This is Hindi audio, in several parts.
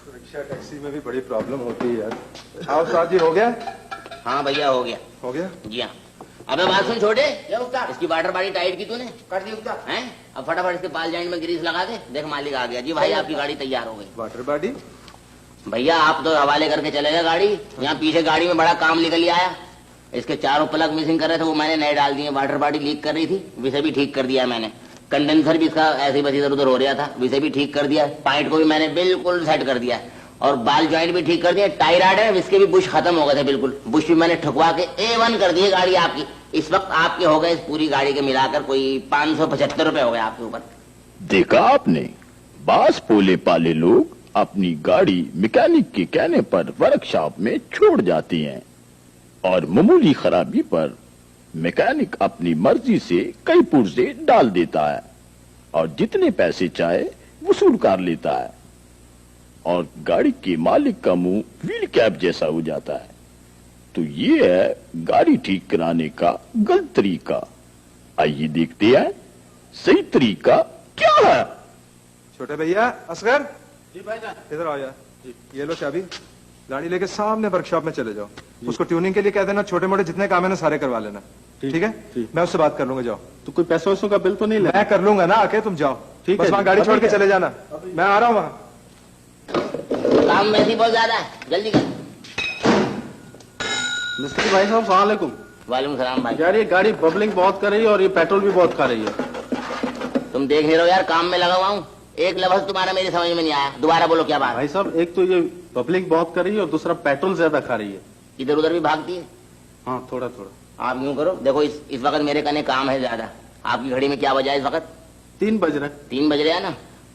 रिक्शा टैक्सी में भी बड़ी प्रॉब्लम होती है यार। आओ उस्ताद जी, हो गया? हाँ भैया हो गया। हो गया जी हाँ। अबे बात सुन छोटे, इसकी वाटर बॉडी टाइट की तूने? कर दी उस्ताद। हैं? अब फटाफट इसके बाल जॉइंट में ग्रीस लगा दे। देख मालिक आ गया। जी भाई आपकी गाड़ी तैयार हो गई। Water body? भैया आप तो हवाले करके चले गए गाड़ी। यहाँ पीछे गाड़ी में बड़ा काम निकल आया। इसके चारों प्लग मिसिंग कर रहे थे, वो मैंने नए डाल दिए। वाटर बॉडी लीक कर रही थी, विसे भी ठीक कर दिया मैंने। कंडेंसर भी इसका ऐसे ही बस इधर उधर हो रहा था, विसे भी ठीक कर दिया। पाइट को भी मैंने बिल्कुल सेट कर दिया और बाल जॉइंट भी ठीक कर दिया। टाई राड है, इसके भी बुश खत्म हो गए थे बिल्कुल। बुश भी मैंने ठुकवा के A1 कर दी गाड़ी आपकी। इस वक्त आपके हो गए इस पूरी गाड़ी के मिलाकर कोई 575 रुपए हो गए आपके ऊपर। देखा आपने, बास पोले पाले लोग अपनी गाड़ी मैकेनिक के कहने पर वर्कशॉप में छोड़ जाती हैं और मामूली खराबी पर मैकेनिक अपनी मर्जी से कई पुर्जे डाल देता है और जितने पैसे चाहे वसूल कर लेता है और गाड़ी के मालिक का मुंह व्हील कैप जैसा हो जाता है। तो ये है गाड़ी ठीक कराने का गलत तरीका। आइए देखते हैं सही तरीका क्या है। छोटे भैया, असगर जी भाईजान। इधर आओ यार। ये लो चाबी, गाड़ी लेके सामने वर्कशॉप में चले जाओ। उसको ट्यूनिंग के लिए कह देना, छोटे मोटे जितने काम है ना सारे करवा लेना। ठीक है? मैं उससे बात कर लूंगा। जाओ। तो कोई पैसों वैसों का बिल तो नहीं लगा? मैं कर लूंगा ना, आके तुम जाओ। ठीक बस है वहाँ जी। गाड़ी छोड़ के अभी चले जाना। मैं आ रहा हूँ वहाँ। काम वैसे ही बहुत ज्यादा है, जल्दी कर। मिस्त्री भाई साहब सलाम अलैकुम। वालेकुम सलाम भाई। यार ये गाड़ी बबलिंग बहुत कर रही है और ये पेट्रोल भी बहुत खा रही है। तुम देख नहीं रहे हो यार, काम में लगा हुआ हूँ। एक लफ्ज तुम्हारा मेरी समझ में नहीं आया, दोबारा बोलो क्या बात। भाई साहब एक तो ये बबलिंग बहुत कर रही है और दूसरा पेट्रोल ज्यादा खा रही है। इधर उधर भी भागती है। हाँ थोड़ा थोड़ा। आप यूं करो, देखो इस वक्त मेरे कने काम है ज्यादा। आपकी घड़ी में क्या बजा है इस वक्त? 3 बज रहे। 3 बज रहे हैं ना।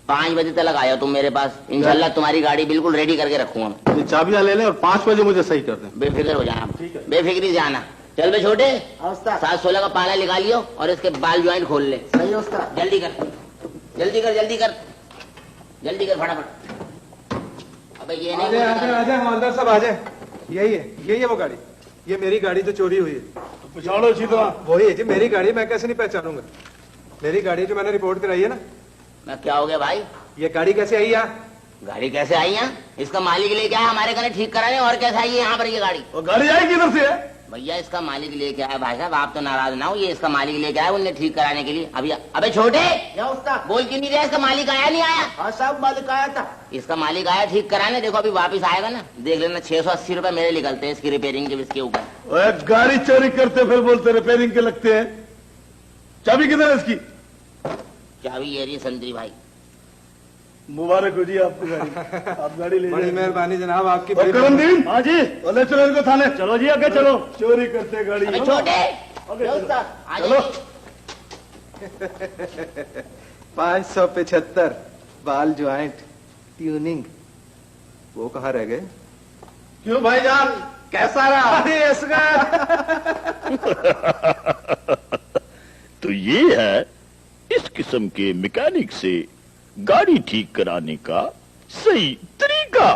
5 बजे तक आया तुम मेरे पास, इंशाल्लाह तुम्हारी गाड़ी बिल्कुल रेडी करके रखूंगा। ये चाबियां ले लें और 5 बजे मुझे सही कर दें। बेफिक्र हो जाना, बेफिक्री से आना। चल बे छोटे, 716 का पाला निकालियो और इसके बाल ज्वाइंट खोल ले। सही उस्ताद। जल्दी कर, जल्दी कर, जल्दी कर, जल्दी कर फटाफट। अबे ये नहीं आजा हवलदार साहब, आजा। यही है वो गाड़ी। ये मेरी गाड़ी जो चोरी हुई है। पहचानो अच्छी तरह। वही है जी मेरी गाड़ी, मैं कैसे नहीं पहचानूंगा? मेरी गाड़ी जो मैंने रिपोर्ट कराई है ना। मैं क्या हो गया भाई? ये गाड़ी कैसे आई यहाँ? गाड़ी कैसे आई यहाँ? इसका मालिक लेके आया हमारे घर ठीक कराने, और कैसे आई है यहाँ पर ये गाड़ी? और गाड़ी आई किधर से है? भैया इसका मालिक लेके आया। भाई साहब आप तो नाराज ना हो, ये इसका मालिक लेके आया उन्हें ठीक कराने के लिए। अभी अबे छोटे, क्या उस्ताद? बोल क्यों नहीं रहा? इसका मालिक आया नहीं आया? हाँ साहब, मालिक आया था। इसका मालिक आया ठीक कराने। देखो अभी वापस आएगा ना, देख लेना। 680 रुपए मेरे निकलते हैं इसकी रिपेयरिंग के इसके ऊपर। गाड़ी चोरी करते फिर बोलते रिपेयरिंग के लगते हैं। चाबी किधर है इसकी? चाबी ये रही संतरी भाई। मुबारक हो जी आपको गाड़ी। आप गाड़ी ले बड़ी मेहरबानी जनाब आपकी। करमदीन। हाँ जी। ले चलो इनको थाने। चलो जी आगे चलो। चोरी करते गाड़ी। अबे छोटे, क्या उस्ताद? आ चलो। जाइए। 575 बाल ज्वाइंट ट्यूनिंग, वो कहाँ रह गए? क्यों भाईजान, कैसा रहा? अरे असगर। तो ये है इस किस्म के मैकेनिक से गाड़ी ठीक कराने का सही तरीका।